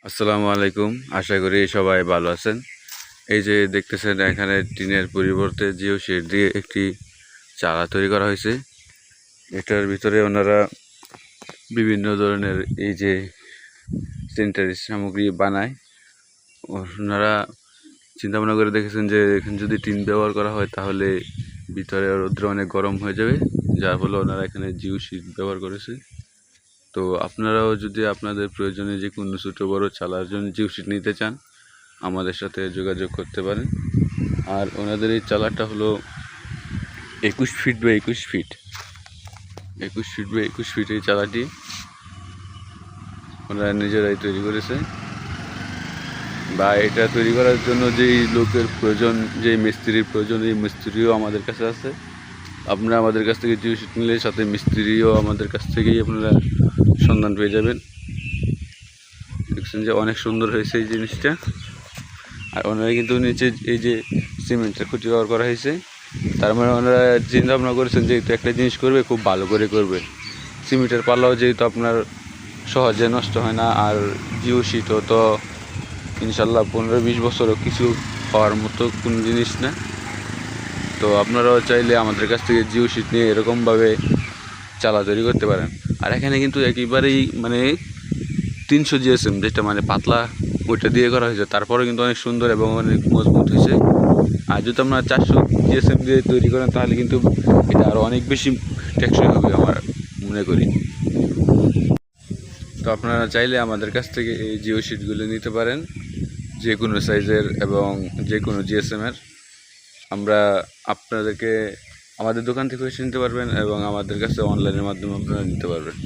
আসসালামু আলাইকুম। আশা করি সবাই ভালো আছেন। এই যে দেখতেছেন এখানে টিনের পরিবর্তে জিও শেড দিয়ে একটি চালা তৈরি করা হয়েছে। এটার ভিতরে ওনারা বিভিন্ন ধরনের এই যে স্যানিটারি সামগ্রী বানায়। ওনারা চিন্তা ভাবনা করে দেখেছেন যে এখানে যদি টিন ব্যবহার করা হয় তাহলে ভিতরে রৌদ্র অনেক গরম হয়ে যাবে, যার ফলে ওনারা এখানে জিও শেড ব্যবহার করেছে। তো আপনারাও যদি আপনাদের প্রয়োজনে যে কোনো ছোটো বড়ো চালার জন্য জিও শেড নিতে চান আমাদের সাথে যোগাযোগ করতে পারেন। আর ওনাদের এই চালাটা হলো 21 ফিট বা 21 ফিট 21 ফিট বা 21 ফিট এই চালাটি ওনারা নিজেরাই তৈরি করেছে। বা এটা তৈরি করার জন্য যেই লোকের প্রয়োজন, যেই মিস্ত্রির প্রয়োজন, এই মিস্ত্রিও আমাদের কাছে আছে। আপনারা আমাদের কাছ থেকে জিও শেড নিলে সাথে মিস্ত্রিও আমাদের কাছ থেকেই আপনারা সন্ধান পেয়ে যাবেন। দেখছেন যে অনেক সুন্দর হয়েছে এই জিনিসটা। আর ওনারা কিন্তু নিচে এই যে সিমেন্টের খুঁটি ব্যবহার করা হয়েছে, তার মানে ওনারা চিন্তা ভাবনা করেছেন যে একটা জিনিস করবে খুব ভালো করে করবে। সিমেন্টের পাল্লাও যেহেতু আপনার সহজে নষ্ট হয় না, আর জিও শেডও তো ইনশাল্লাহ 15-20 বছরও কিছু হওয়ার মতো কোনো জিনিস না। তো আপনারাও চাইলে আমাদের কাছ থেকে জিও শেড নিয়ে এরকমভাবে চালা তৈরি করতে পারেন। আর এখানে কিন্তু একেবারেই মানে 300 জিএসএম, যেটা মানে পাতলা, ওইটা দিয়ে করা হয়েছে। তারপরে কিন্তু অনেক সুন্দর এবং অনেক মজবুত হয়েছে। আর যদি আপনারা 400 জিএসএম দিয়ে তৈরি করেন তাহলে কিন্তু এটা আরও অনেক বেশি টেকসই হবে আমার মনে করি। তো আপনারা চাইলে আমাদের কাছ থেকে এই জিও শেডগুলো নিতে পারেন, যে কোনো সাইজের এবং যে কোনো জিএসএমের। আমরা আপনাদেরকে আমাদের দোকান থেকে এসে নিতে পারবেন এবং আমাদের কাছে অনলাইনের মাধ্যমে আপনারা নিতে পারবেন।